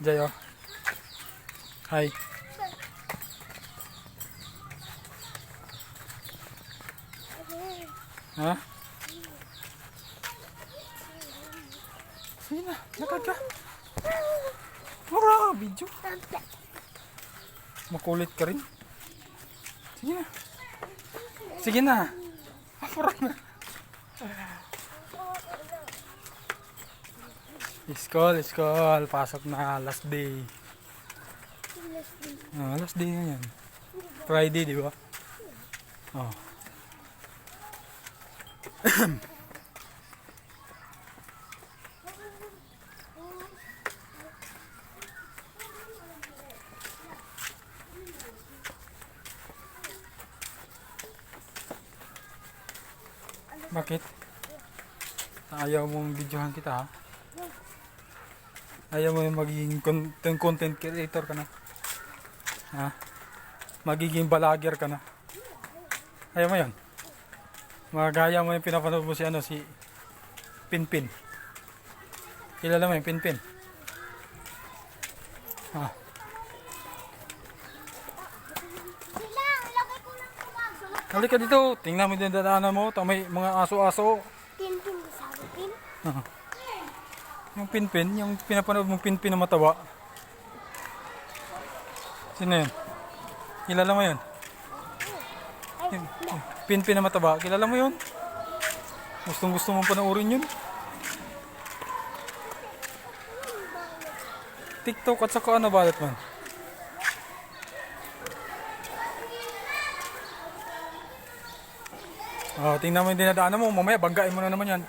Jay, oh. Hi. Ha? Sige na, lakad ka. Mura, video. Makulit ka rin. Sige na. Sige na. Mura na. School. Pasok na. Last day. Last day na yan. Friday, di ba? Oh. Bakit? Ayaw mong videohan kita, ha? Ayaw mo yung magiging content creator ka na? Ha? Magiging vlogger ka na? Ayaw mo yun? Magaya mo yung pinapanood mo si Pinpin. Kilala mo yung Pinpin? Ha? Halika dito, tingnan mo din dadaanan mo, may mga aso-aso. Pinpin, sabi pin. Yung Pinpin, yung pinapanood mong Pinpin na mataba. Sino yun? Kilala mo yun? Yung Pinpin na mataba, kilala mo yun? Gusto mong panoorin yun? TikTok at saka ano balat man? Tingnan mo yung dinadaanan mo, mamaya banggain mo na naman yan.